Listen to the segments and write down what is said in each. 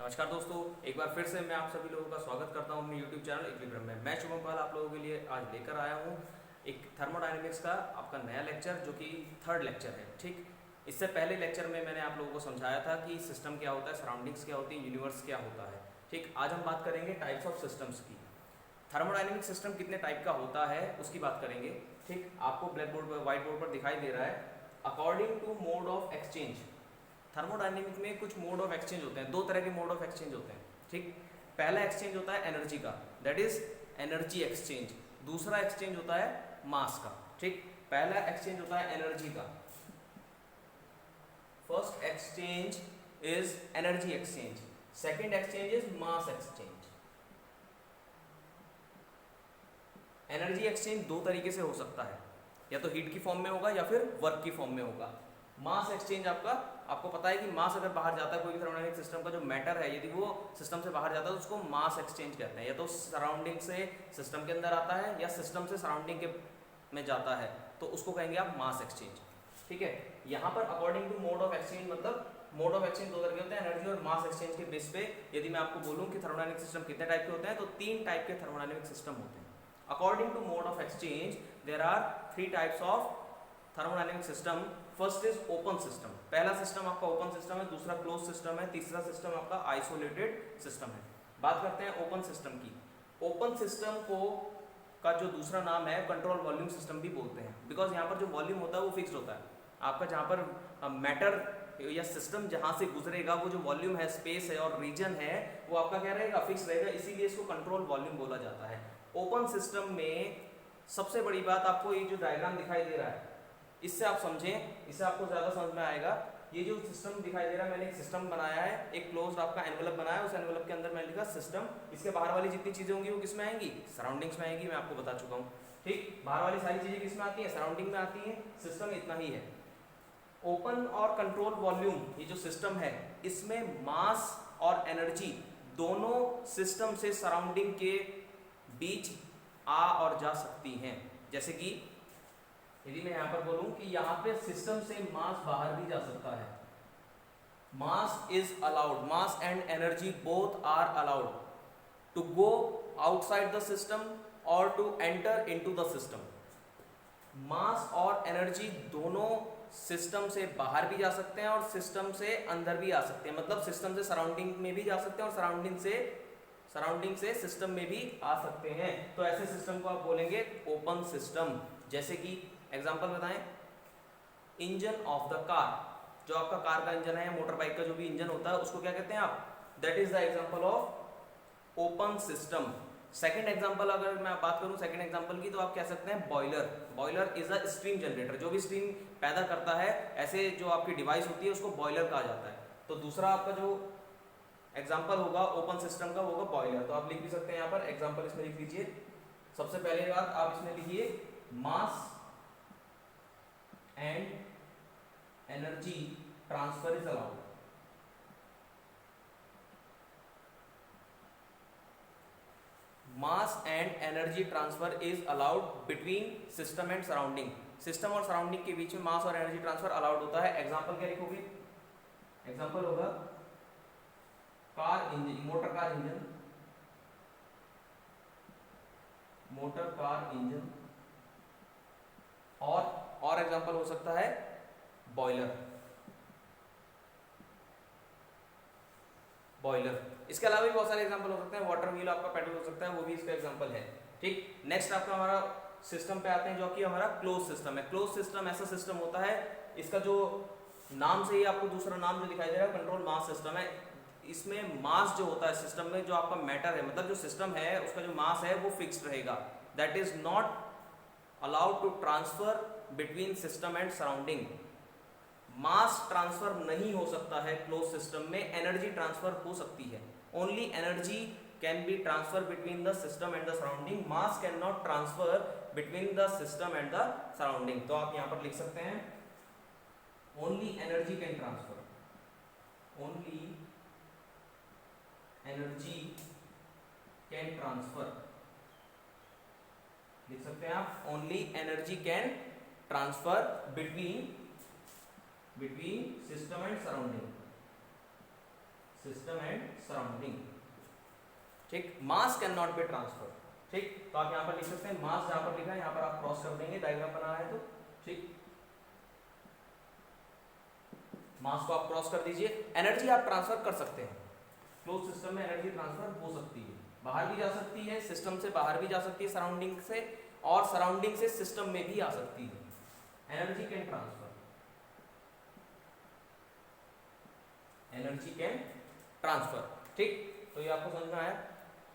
नमस्कार दोस्तों, एक बार फिर से मैं आप सभी लोगों का स्वागत करता हूं अपने YouTube चैनल इक्विलिब्रियम में। मैं शुभम पाल आप लोगों के लिए आज लेकर आया हूं एक थर्मोडायनेमिक्स का आपका नया लेक्चर, जो कि थर्ड लेक्चर है। ठीक, इससे पहले लेक्चर में मैंने आप लोगों को समझाया था कि सिस्टम क्या होता है, सराउंडिंग्स क्या होती है, यूनिवर्स क्या होता है। ठीक, आज हम बात करेंगे टाइप्स ऑफ सिस्टम्स की। थर्मोडायनेमिक सिस्टम कितने टाइप का होता है उसकी बात करेंगे। ठीक, आपको ब्लैक बोर्ड पर, व्हाइट बोर्ड पर दिखाई दे रहा है। According to mode of exchange, thermodynamic में कुछ मोड ऑफ एक्सचेंज होते हैं। दो तरह के मोड ऑफ एक्सचेंज होते हैं। ठीक, पहला एक्सचेंज होता है एनर्जी का, दैट इज एनर्जी एक्सचेंज। दूसरा एक्सचेंज होता है मास का। ठीक, पहला एक्सचेंज होता है एनर्जी का। First exchange is energy exchange, second exchange is mass exchange. Energy exchange दो तरीके से हो सकता है, या तो हीट की फॉर्म में होगा या फिर वर्क की फॉर्म में होगा। मास एक्सचेंज आपको पता है कि मास अगर बाहर जाता है कोई भी थर्मोडायनेमिक सिस्टम का जो मैटर है, यदि वो सिस्टम से बाहर जाता है तो उसको मास एक्सचेंज कहते हैं। या तो सराउंडिंग से सिस्टम के अंदर आता है या सिस्टम से सराउंडिंग के में जाता है, तो उसको कहेंगे आप मास एक्सचेंज। ठीक है, यहाँ पर according to mode of exchange, मतलब मोड ऑफ एक्सचेंज दो तरह के होते हैं एनर्जी और मास एक्सचेंज के बेस पे। यदि मैं आपको बोलूँ कि थर्मोडायनेमिक सिस्टम कितने टाइप के होते हैं, तो तीन टाइप के थर्मोडायनेमिक सिस्टम होते हैं। According to mode of exchange there are three types of thermodynamic system. First is open system, पहला सिस्टम आपका ओपन सिस्टम है, दूसरा क्लोज सिस्टम है, तीसरा सिस्टम आपका आइसोलेटेड सिस्टम है। बात करते हैं ओपन सिस्टम की। ओपन सिस्टम को का जो दूसरा नाम है कंट्रोल वॉल्यूम सिस्टम भी बोलते हैं, बिकॉज यहाँ पर जो वॉल्यूम होता है वो फिक्स्ड होता है। आपका जहाँ पर मैटर या सिस्टम जहाँ से गुजरेगा, वो जो वॉल्यूम है, स्पेस है और रीजन है, वो आपका क्या रहेगा, फिक्स रहेगा, इसीलिए इसको कंट्रोल वॉल्यूम बोला जाता है। ओपन सिस्टम में सबसे बड़ी बात, आपको ये जो डायग्राम दिखाई दे रहा है, इससे आप समझें, इससे आपको ज़्यादा समझ में आएगा। ये जो सिस्टम दिखाई दे रहा है, मैंने एक सिस्टम बनाया है, एक क्लोज्ड आपका एनवेलप बनाया है, उस एनवेलप के अंदर मैंने लिखा सिस्टम। इसके बाहर वाली जितनी चीज़ें होंगी वो किस में आएंगी, सराउंडिंग्स में आएंगी, मैं आपको बता चुका हूँ। ठीक, बाहर वाली सारी चीज़ें किस में आती हैं, सराउंडिंग में आती हैं। सिस्टम इतना ही है। ओपन और कंट्रोल वॉल्यूम, ये जो सिस्टम है, इसमें मास और एनर्जी दोनों सिस्टम से सराउंडिंग के बीच आ और जा सकती हैं। जैसे कि यदि मैं यहाँ पर बोलूं कि यहाँ पे सिस्टम से मास बाहर भी जा सकता है, mass is allowed, mass and energy both are allowed to go outside the system और to enter into the system. Mass और एनर्जी दोनों सिस्टम से बाहर भी जा सकते हैं और सिस्टम से अंदर भी आ सकते हैं, मतलब सिस्टम से सराउंडिंग में भी जा सकते हैं और सराउंडिंग से सिस्टम में भी आ सकते हैं। तो ऐसे सिस्टम को आप बोलेंगे ओपन सिस्टम। जैसे कि एग्जांपल बताएं, इंजन ऑफ द कार, जो आपका कार का इंजन है या मोटर बाइक का जो भी इंजन होता है, उसको क्या कहते हैं आप, that is the example of open system. Second example अगर मैं बात करूं सेकंड एग्जांपल की, तो आप कह सकते हैं boiler. Boiler is a steam generator, जो भी स्टीम पैदा करता है, ऐसे जो आपकी डिवाइस होती है उसको बॉयलर कहा जाता है। तो दूसरा आपका जो एग्जाम्पल होगा ओपन सिस्टम का, होगा बॉयलर। तो आप लिख भी सकते हैं यहाँ पर एग्जाम्पल, इसमें लिख लीजिए। सबसे पहले बात आप इसमें लिखिए, मास and energy transfer is allowed. Mass and energy transfer is allowed between system and surrounding. System और सराउंडिंग के बीच में मास और एनर्जी ट्रांसफर अलाउड होता है। एग्जाम्पल क्या लिखोगे, एग्जाम्पल होगा car engine, motor car engine, motor car engine, और एग्जांपल हो सकता है बॉयलर। इसके अलावा भी बहुत सारे एग्जांपल हो सकते हैं, वाटर व्हील आपका पेट्रोल हो सकता है, वो भी इसका एग्जांपल है। ठीक, नेक्स्ट आपका हमारा सिस्टम पे आते हैं, जो कि हमारा क्लोज सिस्टम है। क्लोज सिस्टम ऐसा सिस्टम होता है, इसका जो नाम से ही आपको दूसरा नाम जो दिखाई दे रहा है, कंट्रोल मास सिस्टम है। इसमें मास जो होता है सिस्टम में, जो आपका मैटर है, मतलब जो सिस्टम है उसका जो मास है वो फिक्स्ड रहेगा, that is not allowed to transfer between system and surrounding. Mass transfer नहीं हो सकता है क्लोज सिस्टम में, एनर्जी ट्रांसफर हो सकती है। Only energy can be transfer between the system and the surrounding, mass can not transfer between the system and the surrounding. तो आप यहां पर लिख सकते हैं only energy can transfer, only energy can transfer, लिख सकते हैं आप, only energy can transfer between system and surrounding, system and surrounding, ठीक। Mass can not be transfer, ठीक। तो आप यहाँ पर लिख सकते हैं मास, जहां पर लिखा है यहाँ पर आप क्रॉस कर देंगे, डायग्राम बना है तो, ठीक। मास को आप क्रॉस कर दीजिए। एनर्जी आप ट्रांसफर कर सकते हैं, क्लोज सिस्टम में एनर्जी ट्रांसफर हो सकती है, बाहर भी जा सकती है, सिस्टम से बाहर भी जा सकती है सराउंडिंग से, और सराउंडिंग से सिस्टम में भी आ सकती है। Energy can transfer, energy can transfer, ठीक। तो ये आपको समझ में आया।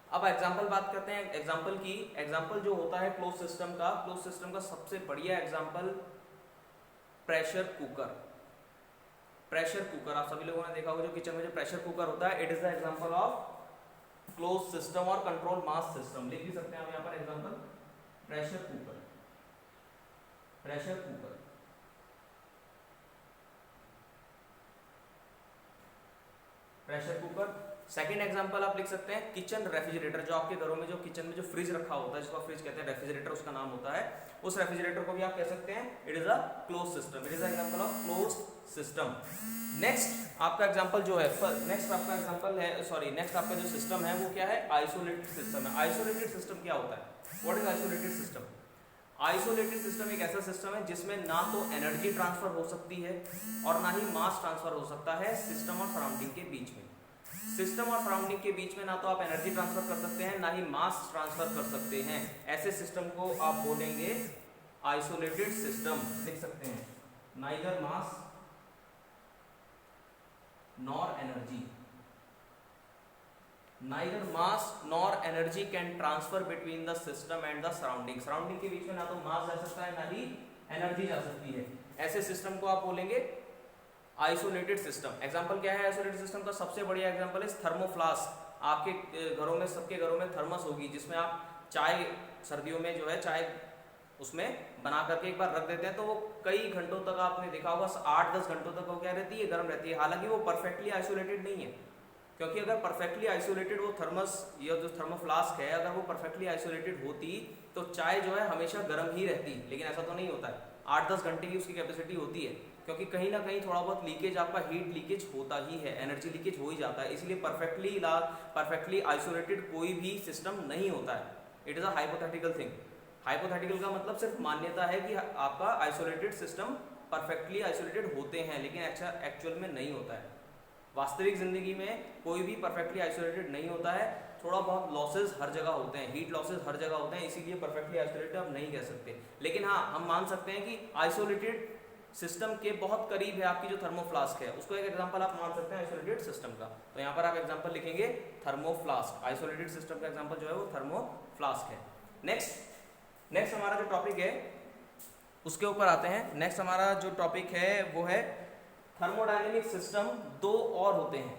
अब एग्जांपल बात करते हैं एग्जांपल की। एग्जांपल जो होता है क्लोज सिस्टम का, क्लोज सिस्टम का सबसे बढ़िया example pressure cooker. Pressure cooker आप सभी लोगों ने देखा होगा, जो किचन में जो प्रेशर कुकर होता है, it is the example of close system और कंट्रोल मास सिस्टम। लिख भी सकते हैं हम यहाँ पर example pressure cooker, pressure cooker. Pressure cooker. Second example आप लिख सकते हैं किचन रेफ्रिजरेटर, जो आपके घरों में जो किचन में जो फ्रिज रखा होता है, जिसको फ्रिज कहते हैं, रेफ्रिजरेटर उसका नाम होता है, उस रेफ्रिजरेटर को भी आप कह सकते हैं it is a close system, it is example of close system. Next आपका एग्जांपल जो है, नेक्स्ट आपका एग्जांपल है, सॉरी नेक्स्ट आपका जो सिस्टम है वो क्या है, आइसोलेटेड सिस्टम है। आइसोलेटेड सिस्टम क्या होता है, what is isolated system? Isolated system एक ऐसा सिस्टम है जिसमें ना तो एनर्जी ट्रांसफर हो सकती है और ना ही मास ट्रांसफर हो सकता है सिस्टम और सराउंडिंग के बीच में। सिस्टम और सराउंडिंग के बीच में ना तो आप एनर्जी ट्रांसफर कर सकते हैं, ना ही मास ट्रांसफर कर सकते हैं। ऐसे सिस्टम को आप बोलेंगे आइसोलेटेड सिस्टम। लिख सकते हैं neither mass nor energy, neither mass nor energy can transfer between the system and the surrounding। Surrounding के बीच में ना तो मास जा सकता है ना ही एनर्जी जा सकती है। ऐसे सिस्टम को आप बोलेंगे आइसोलेटेड सिस्टम। एग्जांपल क्या है आइसोलेटेड सिस्टम का? सबसे बढ़िया एग्जांपल है थर्मोफ्लास्क। आपके घरों में, सबके घरों में थर्मस होगी, जिसमें आप चाय सर्दियों में जो है चाय उसमें बना करके एक बार रख देते हैं, तो वो कई घंटों तक आपने देखा होगा 8-10 घंटों तक वो क्या रहती है, गर्म रहती है। हालांकि वो परफेक्टली आइसोलेटेड नहीं है, क्योंकि अगर परफेक्टली आइसोलेटेड वो थर्मस या जो थर्मोफ्लास्क है, अगर वो परफेक्टली आइसोलेटेड होती तो चाय जो है हमेशा गर्म ही रहती। लेकिन ऐसा तो नहीं होता है, 8-10 घंटे की उसकी कैपेसिटी होती है, क्योंकि कहीं ना कहीं थोड़ा बहुत लीकेज, आपका हीट लीकेज होता ही है, एनर्जी लीकेज हो ही जाता है। इसलिए परफेक्टली आइसोलेटेड कोई भी सिस्टम नहीं होता है। It is a hypothetical thing. Hypothetical का मतलब सिर्फ मान्यता है कि आपका आइसोलेटेड सिस्टम परफेक्टली आइसोलेटेड होते हैं, लेकिन एक्चुअल में नहीं होता है। वास्तविक जिंदगी में कोई भी परफेक्टली आइसोलेटेड नहीं होता है। थोड़ा बहुत लॉसेस हर जगह होते हैं, हीट लॉसेस हर जगह होते हैं, इसीलिए परफेक्टली आइसोलेटेड आप नहीं कह सकते। लेकिन हाँ, हम मान सकते हैं कि आइसोलेटेड सिस्टम के बहुत करीब है आपकी जो थर्मोफ्लास्क है, उसको एक एग्जांपल आप मान सकते हैं आइसोलेटेड सिस्टम का। तो यहाँ पर आप एग्जांपल लिखेंगे थर्मोफ्लास्क। आइसोलेटेड सिस्टम का एग्जांपल जो है वो थर्मोफ्लास्क है। नेक्स्ट हमारा जो टॉपिक है उसके ऊपर आते हैं। नेक्स्ट हमारा जो टॉपिक है वो है थर्मोडायनेमिक सिस्टम। दो और होते हैं,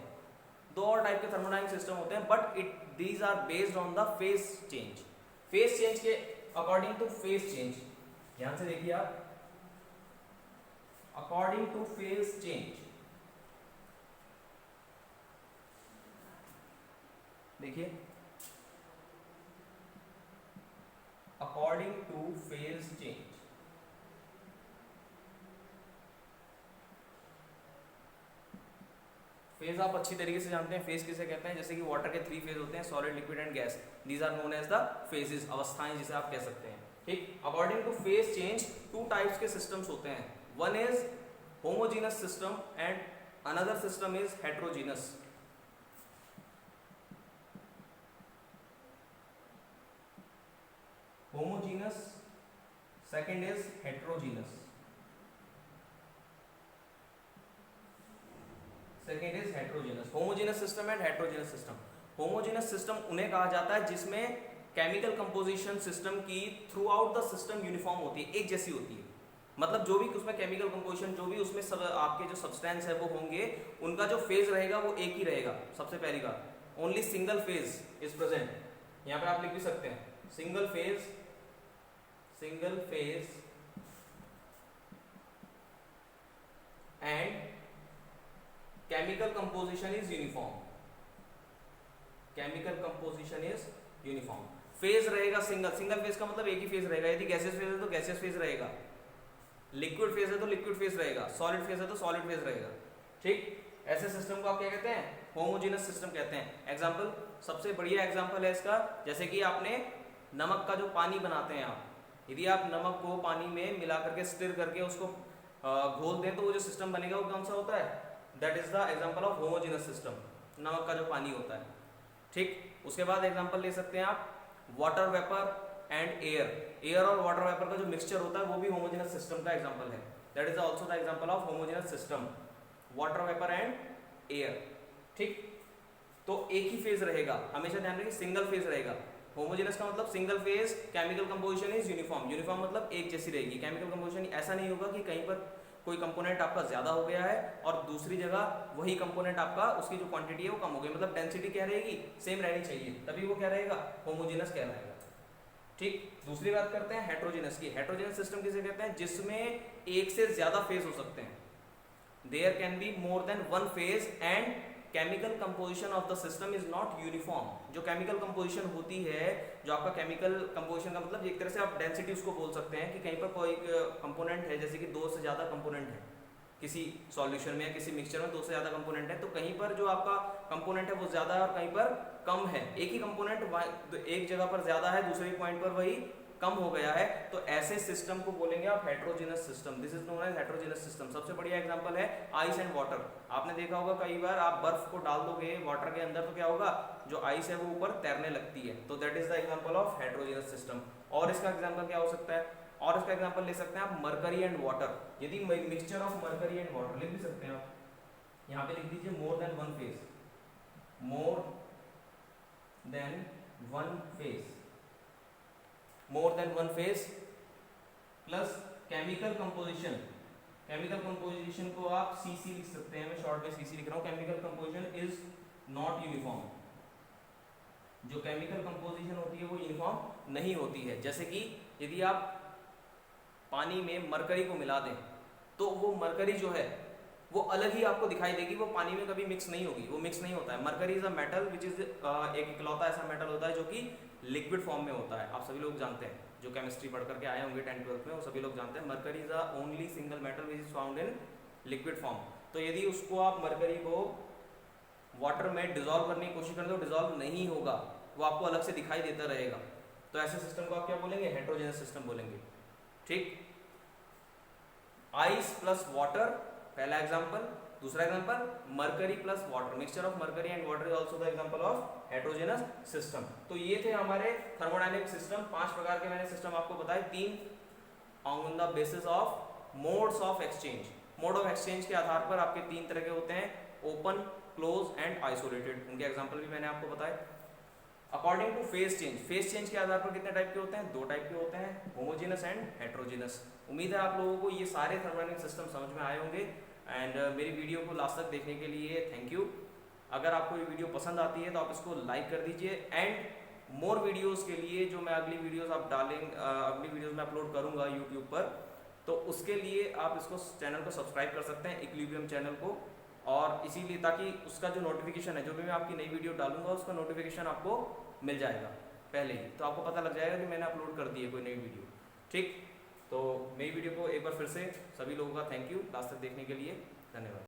दो और टाइप के थर्मोडायनेमिक सिस्टम होते हैं, but these are based on the phase change. Phase change के अकॉर्डिंग टू फेज चेंज, ध्यान से देखिए आप, अकॉर्डिंग टू फेज चेंज। देखिए according to phase change, phase आप अच्छी तरीके से जानते हैं। फेज किसे कहते हैं? जैसे कि वाटर के 3 फेज होते हैं, solid, liquid and gas. These are known as the phases, अवस्थाएं जिसे आप कह सकते हैं, ठीक। According to phase change 2 types के सिस्टम्स होते हैं। One is homogeneous system and another system is heterogeneous. Homogeneous, second is heterogeneous. Second is heterogeneous. Homogeneous system and heterogeneous system. Homogeneous system उन्हें कहा जाता है जिसमें केमिकल कंपोजिशन सिस्टम की throughout the system uniform होती है, एक जैसी होती है। मतलब जो भी उसमें केमिकल कंपोजिशन, जो भी उसमें सब आपके जो सब्सटेंस है वो होंगे, उनका जो फेज रहेगा वो एक ही रहेगा। सबसे पहली बात, only single phase is present. यहाँ पे आप लिख भी सकते हैं single phase and chemical composition is uniform. Chemical composition is uniform. Phase रहेगा सिंगल फेज का मतलब एक ही फेज रहेगा। यदि गैसियस फेज है तो गैसियस फेज रहेगा, लिक्विड फेज है तो लिक्विड फेज रहेगा, सॉलिड फेज है तो सॉलिड फेज रहेगा, ठीक। ऐसे सिस्टम को आप क्या कहते हैं? होमोजेनस सिस्टम कहते हैं। एग्जाम्पल, सबसे बढ़िया एग्जाम्पल है इसका, जैसे कि आपने नमक का जो पानी बनाते हैं आप, यदि आप नमक को पानी में मिला करके स्टिर करके उसको घोल दें तो वो जो सिस्टम बनेगा वो कौन सा होता है? That is the example of homogeneous system, नमक का जो पानी होता है। ठीक, उसके बाद एग्जाम्पल ले सकते हैं आप water vapour and air. Air और वाटर वेपर का जो मिक्सचर होता है वो भी होमोजेनस सिस्टम का एग्जाम्पल है। That is also the example of homogeneous system, water vapour and air. ठीक, तो एक ही फेज रहेगा, हमेशा ध्यान रखिए सिंगल फेज रहेगा। होमोजेनस का मतलब single phase, chemical composition is uniform. Uniform मतलब एक जैसी रहेगी। केमिकल कंपोजिशन ऐसा नहीं होगा कि कहीं पर कोई कंपोनेंट आपका ज्यादा हो गया है और दूसरी जगह वही कंपोनेंट आपका उसकी जो क्वांटिटी है वो कम हो गई, मतलब डेंसिटी क्या रहेगी? सेम रहनी चाहिए, तभी वो क्या रहेगा? होमोजेनस कहलाएगा। ठीक, दूसरी बात करते हैं हेट्रोजेनस की। हेट्रोजेनस सिस्टम किसे कहते हैं? जिसमें एक से ज्यादा फेज हो सकते हैं। There can be more than one phase and chemical composition of the system is not uniform. जो केमिकल कंपोजिशन होती है, जो आपका केमिकल कंपोजिशन का मतलब एक तरह से आप डेंसिटी उसको बोल सकते हैं कि कहीं पर कोई कंपोनेंट है, जैसे कि दो से ज्यादा कंपोनेंट है किसी सॉल्यूशन में या किसी मिक्सचर में, दो से ज्यादा कंपोनेंट है, तो कहीं पर जो आपका कंपोनेंट है वो ज्यादा है और कहीं पर कम है। एक ही कंपोनेंट एक जगह पर ज्यादा है, दूसरे पॉइंट पर वही कम हो गया है, तो ऐसे सिस्टम को बोलेंगे आप heterogeneous system. This is known as heterogeneous system. सबसे बढ़िया एग्जांपल है आइस एंड वाटर। आपने देखा होगा कई बार आप बर्फ को डाल दोगे वाटर के अंदर तो क्या होगा? जो आइस है वो ऊपर तैरने लगती है, तो that is the example of heterogeneous system. और इसका एग्जांपल क्या हो सकता है? और इसका एग्जांपल ले सकते हैं आप मरकरी एंड वाटर। यदि mixture of mercury and water लिख भी सकते हैं आप, यहाँ पे लिख दीजिए मोर देन वन फेज, मोर देन वन फेज, मोर than one phase plus chemical composition. Chemical composition को आप सीसी लिख सकते हैं, मैं शॉर्ट में सीसी लिख रहा हूं। Chemical composition is not uniform. जो केमिकल कंपोजिशन होती है वो यूनिफॉर्म नहीं होती है। जैसे कि यदि आप पानी में मरकरी को मिला दें तो वो मरकरी जो है वो अलग ही आपको दिखाई देगी, वो पानी में कभी मिक्स नहीं होगी, वो मिक्स नहीं होता है। Mercury is a metal which is एक इकलौता ऐसा मेटल होता है जो कि लिक्विड फॉर्म में होता है। आप सभी लोग जानते हैं, जो केमिस्ट्री पढ़ करके आए होंगे 10th-12th में, वो सभी लोग जानते हैं mercury is a only single metal which is found in liquid form. तो यदि उसको आप मरकरी को वाटर में डिजोल्व करने की कोशिश करें तो डिजोल्व नहीं होगा, वो आपको अलग से दिखाई देता रहेगा। तो ऐसे सिस्टम को आप क्या बोलेंगे? हेट्रोजेनस सिस्टम बोलेंगे। ठीक, आइस प्लस वाटर पहला एग्जांपल। दूसरा example mercury plus water, mixture of mercury and water is also the example of heterogeneous system. तो ये थे हमारे थर्मोडायनेमिक सिस्टम। 5 प्रकार के मैंने सिस्टम आपको बताए, 3 on the basis of modes of exchange. Mode of exchange के आधार पर आपके 3 तरह के होते हैं, ओपन, क्लोज एंड आइसोलेटेड। उनके एग्जांपल भी मैंने आपको बताए। According to phase change, phase change के आधार पर कितने टाइप के होते हैं? 2 टाइप के होते हैं, होमोजेनस एंड हेट्रोजेनस। उम्मीद है आप लोगों को ये सारे थर्मोडायनेमिक सिस्टम समझ में आए होंगे। एंड मेरी वीडियो को लास्ट तक देखने के लिए थैंक यू। अगर आपको ये वीडियो पसंद आती है तो आप इसको लाइक कर दीजिए। एंड मोर वीडियोस के लिए जो मैं अगली वीडियोस आप अगली वीडियोस में अपलोड करूंगा यूट्यूब पर, तो उसके लिए आप इसको चैनल को सब्सक्राइब कर सकते हैं, इक्विलिब्रियम चैनल को। और इसीलिए ताकि उसका जो नोटिफिकेशन है, जो भी मैं आपकी नई वीडियो डालूंगा उसका नोटिफिकेशन आपको मिल जाएगा पहले ही, तो आपको पता लग जाएगा कि मैंने अपलोड कर दी है कोई नई वीडियो। ठीक, तो नई वीडियो को एक बार फिर से सभी लोगों का थैंक यू लास्ट तक देखने के लिए, धन्यवाद।